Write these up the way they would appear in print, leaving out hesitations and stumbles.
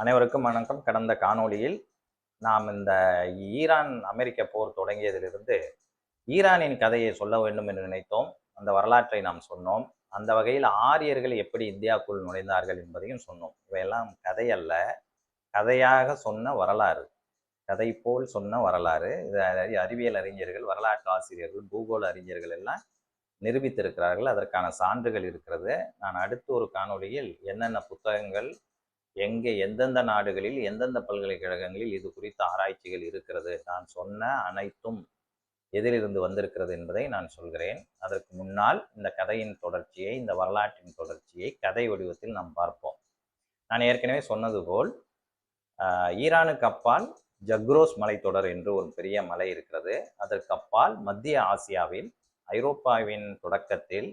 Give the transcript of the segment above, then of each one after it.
அனைவருக்கும் வணக்கம். கடந்த காணொளியில் நாம் இந்த ஈரான் அமெரிக்க போர் தொடங்கியதிலிருந்து ஈரானின் கதையை சொல்ல வேண்டும் என்று நினைத்தோம். அந்த வரலாற்றை நாம் சொன்னோம். அந்த வகையில் ஆரியர்கள் எப்படி இந்தியாவுக்குள் நுழைந்தார்கள் என்பதையும் சொன்னோம். இவையெல்லாம் கதை அல்ல, கதையாக சொன்ன வரலாறு, கதை போல் சொன்ன வரலாறு. இது அறிவியல் அறிஞர்கள், வரலாற்று ஆசிரியர்கள், பூகோள அறிஞர்கள் எல்லாம் நிரூபித்திருக்கிறார்கள். அதற்கான சான்றுகள் இருக்கிறது. நான் அடுத்த ஒரு காணொளியில் என்னென்ன புத்தகங்கள், எங்கே, எந்தெந்த நாடுகளில், எந்தெந்த பல்கலைக்கழகங்களில் இது குறித்த ஆராய்ச்சிகள் இருக்கிறது, நான் சொன்ன அனைத்தும் எதிலிருந்து வந்திருக்கிறது என்பதை நான் சொல்கிறேன். அதற்கு முன்னால் இந்த கதையின் தொடர்ச்சியை, இந்த வரலாற்றின் தொடர்ச்சியை கதை வடிவத்தில் நாம் பார்ப்போம். நான் ஏற்கனவே சொன்னது போல் ஈரானுக்கு அப்பால் ஜக்ரோஸ் மலைத்தொடர் என்று ஒரு பெரிய மலை இருக்கிறது. அதற்கு அப்பால் மத்திய ஆசியாவில், ஐரோப்பாவின் தொடக்கத்தில்,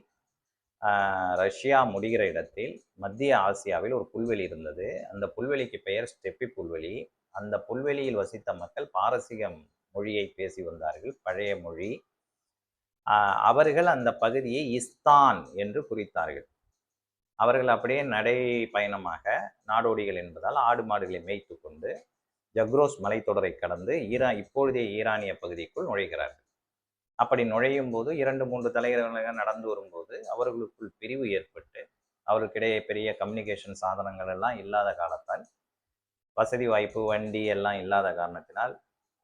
ரஷ்யா முடிகிற இடத்தில் மத்திய ஆசியாவில் ஒரு புல்வெளி இருந்தது. அந்த புல்வெளிக்கு பெயர் ஸ்டெப்பி புல்வெளி. அந்த புல்வெளியில் வசித்த மக்கள் பாரசீக மொழியை பேசி வந்தார்கள், பழைய மொழி. அவர்கள் அந்த பகுதியை இஸ்தான் என்று குறித்தார்கள். அவர்கள் அப்படியே நடை பயணமாக, நாடோடிகள் என்பதால் ஆடு மாடுகளை மேய்த்து கொண்டு ஜக்ரோஸ் மலைத்தொடரை கடந்து இப்பொழுதைய ஈரானிய பகுதிக்குள் நுழைகிறார்கள். அப்படி நுழையும் போது 2-3 தலைவர்கள் நடந்து வரும்போது அவர்களுக்குள் பிரிவு ஏற்பட்டு, அவர்களுக்கிடையே பெரிய கம்யூனிகேஷன் சாதனங்கள் எல்லாம் இல்லாத காலத்தால், வசதி வாய்ப்பு வண்டி எல்லாம் இல்லாத காரணத்தினால்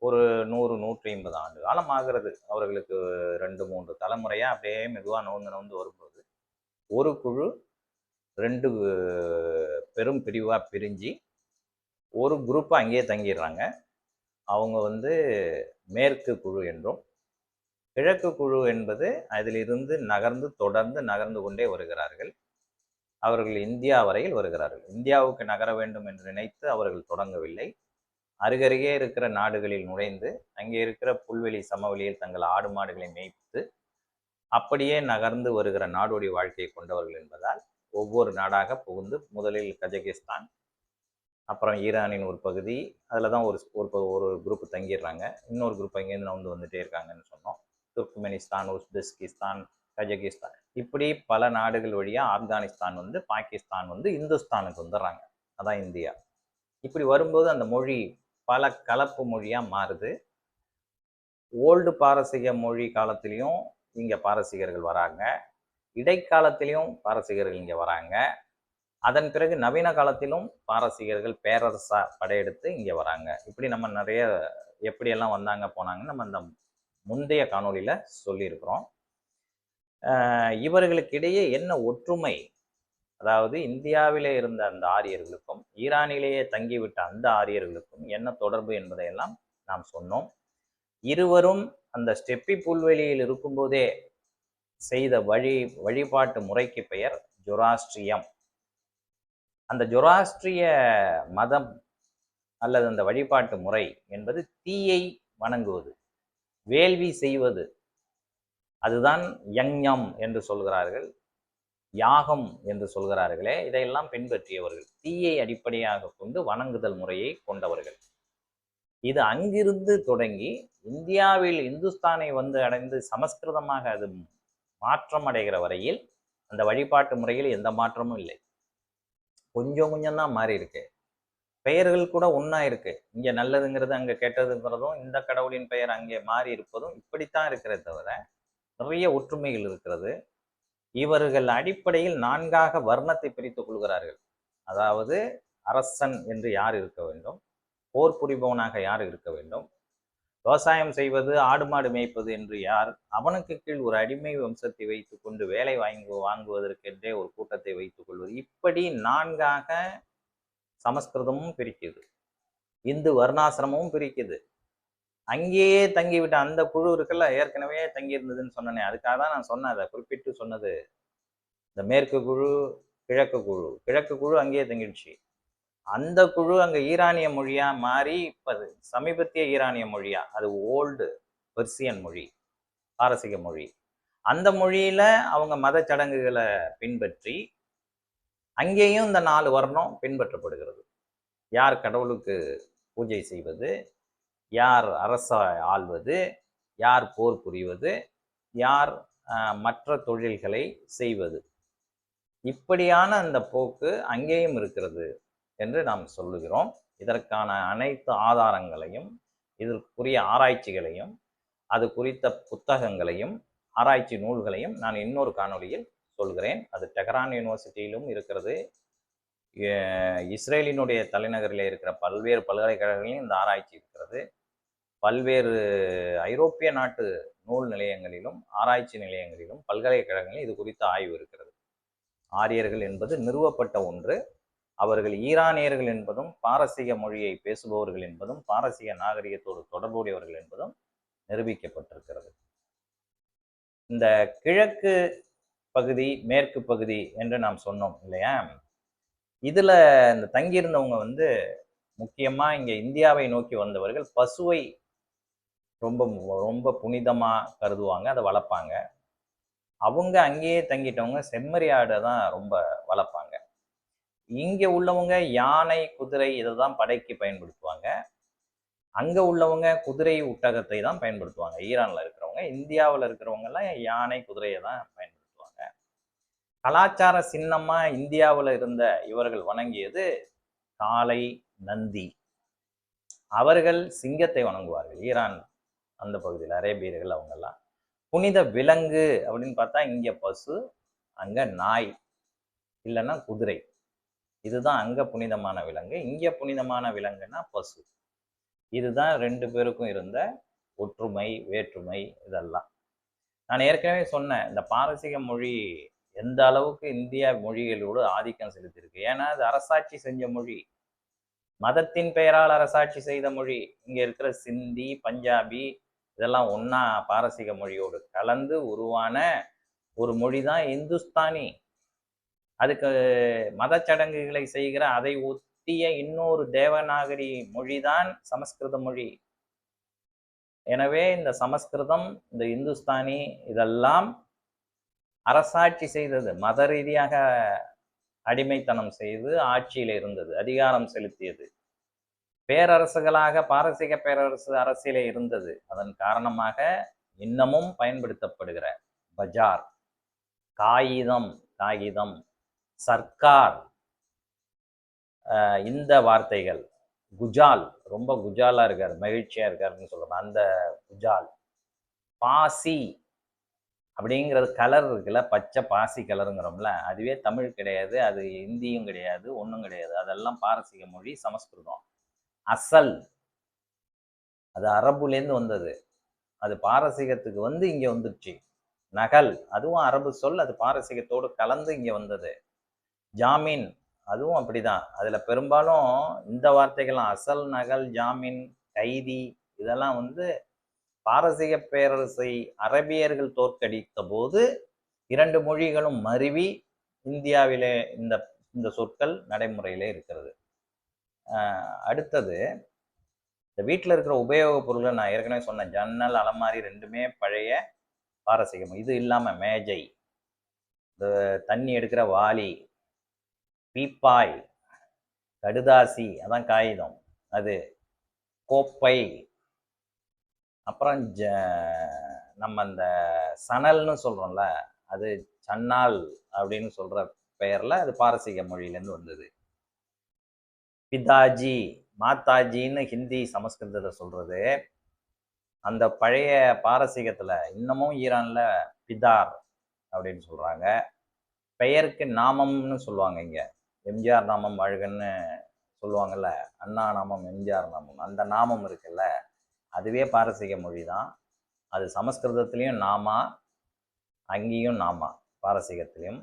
ஒரு 100-150 ஆண்டு காலம் ஆகிறது. அவர்களுக்கு 2-3 தலைமுறையா அப்படியே மெதுவாக நோந்து வரும்போது ஒரு குழு 2 பெரும் பிரிவா பிரிஞ்சு ஒரு குரூப் அங்கேயே தங்கிடுறாங்க. அவங்க மேற்கு குழு என்றும், கிழக்கு குழு என்பது அதிலிருந்து தொடர்ந்து நகர்ந்து கொண்டே வருகிறார்கள். அவர்கள் இந்தியா வரையில் வருகிறார்கள். இந்தியாவுக்கு நகர வேண்டும் என்று நினைத்து அவர்கள் தொடங்கவில்லை. அருகருகே இருக்கிற நாடுகளில் நுழைந்து அங்கே இருக்கிற புல்வெளி சமவெளியில் தங்கள் ஆடு மாடுகளை மேய்த்து அப்படியே நகர்ந்து வருகிற நாடோடி வாழ்க்கையை கொண்டவர்கள் என்பதால் ஒவ்வொரு நாடாக புகுந்து, முதலில் கஜகிஸ்தான், அப்புறம் ஈரானின் ஒரு பகுதி, அதில் தான் ஒரு குரூப் தங்கிடுறாங்க. இன்னொரு குரூப் அங்கேருந்து வந்துட்டே இருக்காங்கன்னு சொன்னோம். துர்க்மெனிஸ்தான், உஸ்பெஸ்கிஸ்தான், கஜகிஸ்தான், இப்படி பல நாடுகள் வழியாக ஆப்கானிஸ்தான் பாகிஸ்தான் இந்துஸ்தானுக்கு வந்துடுறாங்க. அதான் இந்தியா. இப்படி வரும்போது அந்த மொழி பல கலப்பு மொழியாக மாறுது. ஓல்டு பாரசீக மொழி காலத்திலையும் இங்கே பாரசீகர்கள் வராங்க, இடைக்காலத்திலையும் பாரசீகர்கள் இங்கே வராங்க, அதன் பிறகு நவீன காலத்திலும் பாரசீகர்கள் பேரரசா படையெடுத்து இங்கே வராங்க. இப்படி நம்ம நிறைய எப்படியெல்லாம் வந்தாங்க போனாங்கன்னு நம்ம அந்த முந்தைய காணொலியில் சொல்லியிருக்கிறோம். இவர்களுக்கிடையே என்ன ஒற்றுமை, அதாவது இந்தியாவிலே இருந்த அந்த ஆரியர்களுக்கும் ஈரானிலேயே தங்கிவிட்ட அந்த ஆரியர்களுக்கும் என்ன தொடர்பு என்பதையெல்லாம் நாம் சொன்னோம். இருவரும் அந்த ஸ்டெப்பி புல்வெளியில் இருக்கும்போதே செய்த வழிபாட்டு முறைக்கு பெயர் ஜொராஸ்ட்ரியம். அந்த ஜொராஸ்ட்ரிய மதம் அல்லது அந்த வழிபாட்டு முறை என்பது தீயை வணங்குவது, வேள்வி செய்வது. அதுதான் யஞ்ஞம் என்று சொல்கிறார்கள், யாகம் என்று சொல்கிறார்களே. இதையெல்லாம் பின்பற்றியவர்கள், தீயை அடிப்படையாக கொண்டு வணங்குதல் முறையை கொண்டவர்கள். இது அங்கிருந்து தொடங்கி இந்தியாவில் இந்துஸ்தானை அடைந்து சமஸ்கிருதமாக அது மாற்றம் அடைகிற வரையில் அந்த வழிபாட்டு முறையில் எந்த மாற்றமும் இல்லை. கொஞ்சம் தான் மாறி இருக்கு. பெயர்கள் கூட ஒன்றா இருக்கு. இங்கே நல்லதுங்கிறது அங்கே கெட்டதுங்கிறதும், இந்த கடவுளின் பெயர் அங்கே மாறி இருப்பதும் இப்படித்தான் இருக்கிறத தவிர நிறைய ஒற்றுமைகள் இருக்கிறது. இவர்கள் அடிப்படையில் 4ஆக வர்ணத்தை பிரித்துக் கொள்கிறார்கள். அதாவது அரசன் என்று யார் இருக்க வேண்டும், போர் புரிபவனாக யார் இருக்க வேண்டும், விவசாயம் செய்வது, ஆடு மாடு மேய்ப்பது என்று யார், அவனுக்கு கீழ் ஒரு அடிமை வம்சத்தை வைத்துக் கொண்டு வேலை வாங்குவதற்கென்றே ஒரு கூட்டத்தை வைத்துக் கொள்வது. இப்படி 4ஆக சமஸ்கிருதமும் பிரிக்குது, இந்து வர்ணாசிரமும் பிரிக்குது. அங்கேயே தங்கிவிட்ட அந்த குழு இருக்குல்ல, ஏற்கனவே தங்கி இருந்ததுன்னு சொன்னேனே, அதுக்காக தான் நான் சொன்னேன், அதை குறிப்பிட்டு சொன்னது. இந்த மேற்கு குழு, கிழக்கு குழு அங்கேயே தங்கிடுச்சு. அந்த குழு அங்கே ஈரானிய மொழியா மாறி இப்ப சமீபத்திய ஈரானிய மொழியா, அது ஓல்டு பெர்சியன் மொழி, பாரசீக மொழி. அந்த மொழியில அவங்க மத சடங்குகளை பின்பற்றி அங்கேயும் இந்த 4 வர்ணம் பின்பற்றப்படுகிறது. யார் கடவுளுக்கு பூஜை செய்வது, யார் அரச ஆள்வது, யார் போர் புரிவது, யார் மற்ற தொழில்களை செய்வது, இப்படியான அந்த போக்கு அங்கேயும் இருக்கிறது என்று நாம் சொல்லுகிறோம். இதற்கான அனைத்து ஆதாரங்களையும், இதற்குரிய ஆராய்ச்சிகளையும், அது குறித்த புத்தகங்களையும், ஆராய்ச்சி நூல்களையும் நான் இன்னொரு காணொளியில் சொல்கிறேன். அது டெஹரான் யூனிவர்சிட்டியிலும் இருக்கிறது. இஸ்ரேலினுடைய தலைநகரில் இருக்கிற பல்வேறு பல்கலைக்கழகங்களிலும் இந்த ஆராய்ச்சி இருக்கிறது. பல்வேறு ஐரோப்பிய நாட்டு நூல் நிலையங்களிலும், ஆராய்ச்சி நிலையங்களிலும், பல்கலைக்கழகங்களிலும் இது குறித்த ஆய்வு இருக்கிறது. ஆரியர்கள் என்பது நிறுவப்பட்ட ஒன்று. அவர்கள் ஈரானியர்கள் என்பதும், பாரசீக மொழியை பேசுபவர்கள் என்பதும், பாரசீக நாகரிகத்தோடு தொடர்புடையவர்கள் என்பதும் நிரூபிக்கப்பட்டிருக்கிறது. இந்த கிழக்கு பகுதி, மேற்கு பகுதி என்று நாம் சொன்னோம் இல்லையா? இதுல இந்த தங்கியிருந்தவங்க முக்கியமா இங்க இந்தியாவை நோக்கி வந்தவர்கள் பசுவை ரொம்ப ரொம்ப புனிதமா கருதுவாங்க, அதை வளர்ப்பாங்க. அவங்க அங்கேயே தங்கிட்டவங்க செம்மறி ஆடை தான் ரொம்ப வளர்ப்பாங்க. இங்க உள்ளவங்க யானை, குதிரை இதை தான் படைக்கு பயன்படுத்துவாங்க. அங்க உள்ளவங்க குதிரை, ஒட்டகத்தை தான் பயன்படுத்துவாங்க. ஈரான்ல இருக்கிறவங்க, இந்தியாவில் இருக்கிறவங்க எல்லாம் யானை, குதிரையை தான் பயன்படுத்துவாங்க. கலாச்சார சின்னமா இந்தியாவில் இருந்த இவர்கள் வணங்கியது காளை, நந்தி. அவர்கள் சிங்கத்தை வணங்குவார்கள். ஈரான் அந்த பகுதியில் அரேபியர்கள் அவங்கெல்லாம். புனித விலங்கு அப்படின்னு பார்த்தா இங்க பசு, அங்க நாய், இல்லைன்னா குதிரை. இதுதான் அங்க புனிதமான விலங்கு. இங்க புனிதமான விலங்குன்னா பசு. இதுதான் ரெண்டு பேருக்கும் இருந்த ஒற்றுமை, வேற்றுமை. இதெல்லாம் நான் ஏற்கனவே சொன்னேன். இந்த பாரசீக மொழி எந்த அளவுக்கு இந்திய மொழிகளோடு ஆதிக்கம் செலுத்தியிருக்கு. ஏன்னா அது அரசாட்சி செஞ்ச மொழி, மதத்தின் பெயரால் அரசாட்சி செய்த மொழி. இங்க இருக்கிற சிந்தி, பஞ்சாபி இதெல்லாம் ஒன்னா பாரசீக மொழியோடு கலந்து உருவான ஒரு மொழி தான் இந்துஸ்தானி. அதுக்கு மத சடங்குகளை செய்கிற அதை ஒட்டிய இன்னொரு தேவநாகரி மொழிதான் சமஸ்கிருத மொழி. எனவே இந்த சமஸ்கிருதம், இந்த இந்துஸ்தானி இதெல்லாம் அரசாட்சி செய்தது. மத ரீதியாக அடிமைத்தனம் செய்து ஆட்சியில் இருந்தது, அதிகாரம் செலுத்தியது. பேரரசுகளாக பாரசீக பேரரசு அரசியலே இருந்தது. அதன் காரணமாக இன்னமும் பயன்படுத்தப்படுகிற பஜார், காகிதம், சர்க்கார், இந்த வார்த்தைகள், குஜால், ரொம்ப குஜாலா இருக்காரு, மகிழ்ச்சியா இருக்காருன்னு சொல்றோம், அந்த குஜால், பாசி அப்படிங்கிறது கலர் இருக்குல்ல, பச்சை பாசி கலருங்கிறோம்ல, அதுவே தமிழ் கிடையாது, அது இந்தியும் கிடையாது, ஒன்றும் கிடையாது. அதெல்லாம் பாரசீக மொழி, சமஸ்கிருதம். அசல், அது அரபுலேருந்து வந்தது, அது பாரசீகத்துக்கு இங்க வந்துடுச்சு. நகல், அதுவும் அரபு சொல், அது பாரசீகத்தோடு கலந்து இங்க வந்தது. ஜாமீன், அதுவும் அப்படிதான். அதுல பெரும்பாலும் இந்த வார்த்தைகள்லாம் அசல், நகல், ஜாமீன், கைதி இதெல்லாம் பாரசீக பேரரசை அரபியர்கள் தோற்கடித்த போது இரண்டு மொழிகளும் மருவி இந்தியாவிலே இந்த சொற்கள் நடைமுறையிலே இருக்கிறது. அடுத்தது, இந்த வீட்டில் இருக்கிற உபயோகப் பொருள்கள் நான் ஏற்கனவே சொன்னேன். ஜன்னல், அலமாரி ரெண்டுமே பழைய பாரசீகம். இது இல்லாமல் மேஜை, இந்த தண்ணி எடுக்கிற வாளி, பீப்பாய், கடுதாசி, அதான் காகிதம், அது கோப்பை, அப்புறம் நம்ம அந்த சணல்னு சொல்கிறோம்ல, அது சன்னால் அப்படின்னு சொல்கிற பெயரில் அது பாரசீக மொழியிலேருந்து வந்தது. பிதாஜி, மாதாஜின்னு ஹிந்தி சமஸ்கிருதத்தை சொல்கிறது. அந்த பழைய பாரசீகத்தில் இன்னமும் ஈரானில் பிதார் அப்படின்னு சொல்கிறாங்க. பெயருக்கு நாமம்னு சொல்லுவாங்க. இங்கே எம்ஜிஆர் நாமம் வாழ்கன்னு சொல்லுவாங்கள்ல, அண்ணா நாமம், எம்ஜிஆர் நாமம், அந்த நாமம் இருக்குல்ல, அதுவே பாரசீக மொழி தான். அது சமஸ்கிருதத்துலேயும் நாமா, அங்கேயும் நாமா, பாரசீகத்திலையும்.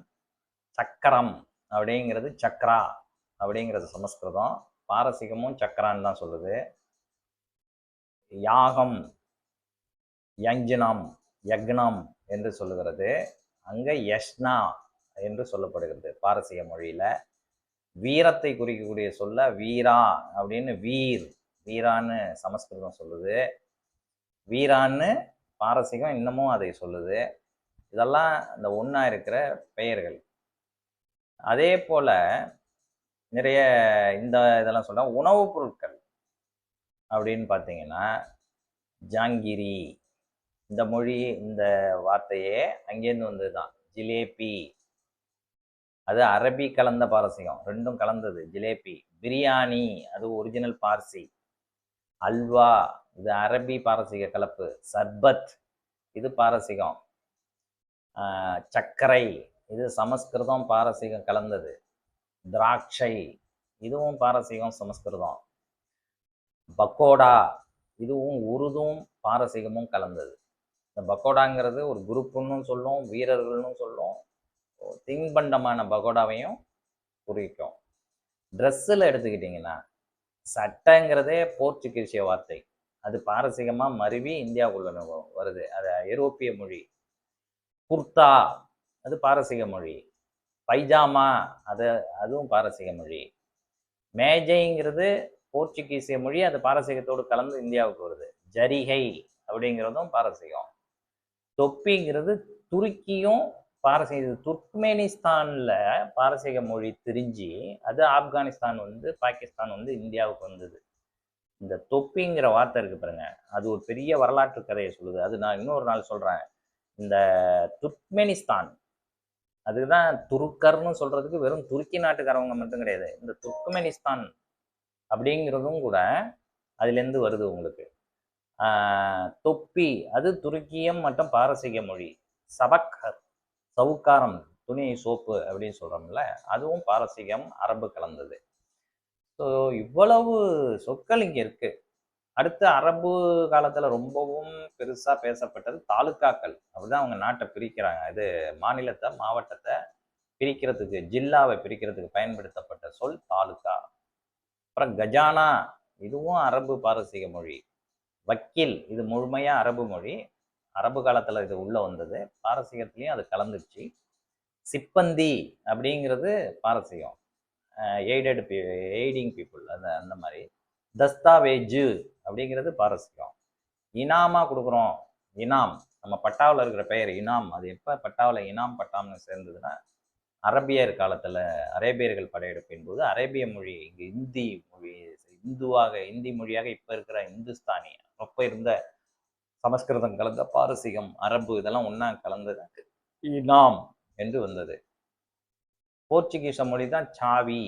சக்கரம் அப்படிங்கிறது சக்ரா அப்படிங்கிறது சமஸ்கிருதம், பாரசீகமும் சக்கரான்னு தான் சொல்லுது. யாகம், யஞ்சினம், யக்னம் என்று சொல்லுகிறது. அங்கே யஷ்னா என்று சொல்லப்படுகிறது பாரசீக மொழியில். வீரத்தை குறிக்கக்கூடிய சொல்ல வீரா அப்படின்னு வீரான்னு சமஸ்கிருதம் சொல்லுது. வீரான்னு பாரசீகம் இன்னமும் அதை சொல்லுது. இதெல்லாம் இந்த ஒன்றா இருக்கிற பெயர்கள். அதே போல் நிறைய இதெல்லாம் சொல்கிறேன். உணவுப் பொருட்கள் அப்படின்னு பார்த்தீங்கன்னா ஜாங்கிரி, இந்த மொழி, இந்த வார்த்தையே அங்கேருந்து வந்தது தான். ஜிலேபி, அது அரபி கலந்த பாரசீகம், ரெண்டும் கலந்தது. ஜிலேபி. பிரியாணி அது ஒரிஜினல் பார்சி. அல்வா இது அரபி பாரசீக கலப்பு. சர்பத் இது பாரசீகம். சர்க்கரை இது சமஸ்கிருதம் பாரசீகம் கலந்தது. திராட்சை இதுவும் பாரசீகம் சமஸ்கிருதம். பக்கோடா இதுவும் உருதும் பாரசீகமும் கலந்தது. இந்த பக்கோடாங்கிறது ஒரு குரூப்புன்னு சொல்லும், வீரர்கள்னு சொல்லும், தின்பண்டமான பகோடாவையும் குறிக்கும். ட்ரெஸ்ஸில் எடுத்துக்கிட்டிங்கன்னா சட்டைங்கிறதே போர்ச்சுகீசிய வார்த்தை, அது பாரசீகமாக மருவி இந்தியாவுக்குள்ள வருது, அது ஐரோப்பிய மொழி. குர்தா அது பாரசீக மொழி. பைஜாமா அதுவும் பாரசீக மொழி. மேஜைங்கிறது போர்ச்சுகீசிய மொழி, அது பாரசீகத்தோடு கலந்து இந்தியாவுக்கு வருது. ஜரிகை அப்படிங்கிறதும் பாரசீகம். தொப்பிங்கிறது துருக்கியும் பாரசீக, துர்க்மெனிஸ்தானில் பாரசீக மொழி திரிஞ்சு அது ஆப்கானிஸ்தான் பாகிஸ்தான் இந்தியாவுக்கு வந்தது. இந்த தொப்பிங்கிற வார்த்தை இருக்கு பாருங்க, அது ஒரு பெரிய வரலாற்று கதையை சொல்லுது. அது நான் இன்னொரு நாள் சொல்கிறேன். இந்த துர்க்மெனிஸ்தான், அதுதான் துருக்கர்னு சொல்கிறதுக்கு வெறும் துருக்கி நாட்டுக்காரவங்க மட்டும் கிடையாது. இந்த துர்க்மெனிஸ்தான் அப்படிங்கிறதும் கூட அதுலேருந்து வருது உங்களுக்கு. தொப்பி அது துருக்கியம் மற்றும் பாரசீக மொழி. சபக்கர் சவுக்காரம், துணி சோப்பு அப்படின்னு சொல்கிறோம்ல, அதுவும் பாரசீகம் அரபு கலந்தது. ஸோ இவ்வளவு சொற்கள் இங்கே இருக்குது. அடுத்து அரபு காலத்தில் ரொம்பவும் பெருசாக பேசப்பட்டது தாலுக்காக்கள். அப்படிதான் அவங்க நாட்டை பிரிக்கிறாங்க. இது மாநிலத்தை மாவட்டத்தை பிரிக்கிறதுக்கு, ஜில்லாவை பிரிக்கிறதுக்கு பயன்படுத்தப்பட்ட சொல் தாலுக்கா. அப்புறம் கஜானா இதுவும் அரபு பாரசீக மொழி. வக்கீல் இது முழுமையாக அரபு மொழி, அரபு காலத்தில் இது உள்ளே வந்தது, பாரசீகத்துலேயும் அது கலந்துச்சு. சிப்பந்தி அப்படிங்கிறது பாரசீகம், எய்டிங் பீப்புள், அந்த மாதிரி. தஸ்தாவேஜு அப்படிங்கிறது பாரசீகம். இனாமா கொடுக்குறோம், இனாம், நம்ம பட்டாவில் இருக்கிற பெயர் இனாம், அது எப்போ பட்டாவில் இனாம் பட்டாம்னு சேர்ந்ததுன்னா அரபியர் காலத்தில் அரேபியர்கள் படையெடுப்பின் போது அரேபிய மொழி இங்கே இந்தி மொழி, இந்தி மொழியாக இப்போ இருக்கிற இந்துஸ்தானி, அப்போ இருந்த சமஸ்கிருதம் கலந்த பாரசீகம் அரபு இதெல்லாம் ஒன்றா கலந்தது இனாம் என்று வந்தது. போர்ச்சுகீச மொழி தான் சாவி,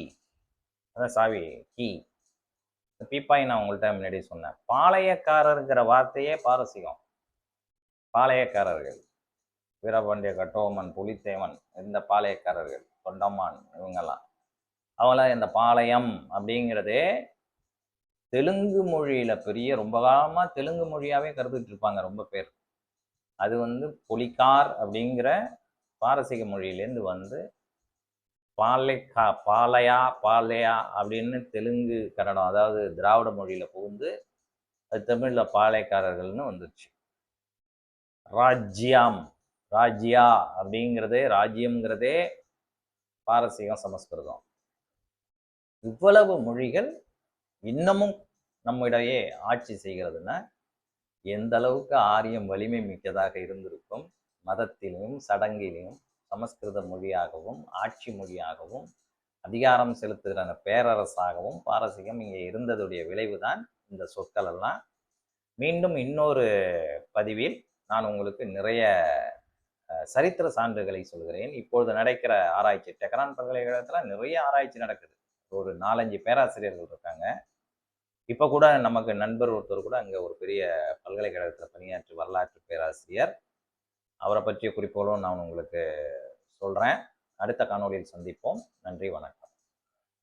அதான் சாவி, கீ. பீப்பாய் நான் உங்கள்கிட்ட முன்னாடி சொன்னேன். பாளையக்காரருங்கிற வார்த்தையே பாரசீகம். பாளையக்காரர்கள் வீரபாண்டிய கட்டோமன், புலித்தேவன், இந்த பாளையக்காரர்கள், தொண்டமான், இவங்கெல்லாம் அவங்களாம் இந்த பாளையம் அப்படிங்கிறதே தெலுங்கு மொழியில பெரிய ரொம்ப காலமாக தெலுங்கு மொழியாவே கருதுட்டு இருப்பாங்க ரொம்ப பேர். அது பொலிக்கார் அப்படிங்கிற பாரசீக மொழியிலேருந்து பாலையா அப்படின்னு தெலுங்கு கன்னடம், அதாவது திராவிட மொழியில புகுந்து அது தமிழ்ல பாளையக்காரர்கள்னு வந்துருச்சு. ராஜ்யா அப்படிங்கிறதே, ராஜ்யம்ங்கிறதே பாரசீகம் சமஸ்கிருதம். இவ்வளவு மொழிகள் இன்னமும் நம்மிடையே ஆட்சி செய்கிறதுனா எந்த அளவுக்கு ஆரியம் வலிமை மிக்கதாக இருந்திருக்கும். மதத்திலும் சடங்கிலும் சமஸ்கிருத மொழியாகவும் ஆட்சி மொழியாகவும் அதிகாரம் செலுத்துகிற பேரரசாகவும் பாரசீகம் இங்கே இருந்ததுடைய விளைவுதான் இந்த சொற்கள் எல்லாம். மீண்டும் இன்னொரு பதிவில் நான் உங்களுக்கு நிறைய சரித்திர சான்றுகளை சொல்கிறேன். இப்பொழுது நடக்கிற ஆராய்ச்சி, டெஹரான் பல்கலைக்கழகத்தில் நிறைய ஆராய்ச்சி நடக்குது. ஒரு 4-5 பேராசிரியர்கள் இருக்காங்க. இப்போ கூட நமக்கு நண்பர் ஒருத்தர் கூட அங்கே ஒரு பெரிய பல்கலைக்கழகத்தில் பணியாற்றி வரலாற்று பேராசிரியர், அவரை பற்றிய குறிப்புகளும் நான் உங்களுக்கு சொல்கிறேன். அடுத்த காணொலியில் சந்திப்போம். நன்றி, வணக்கம்.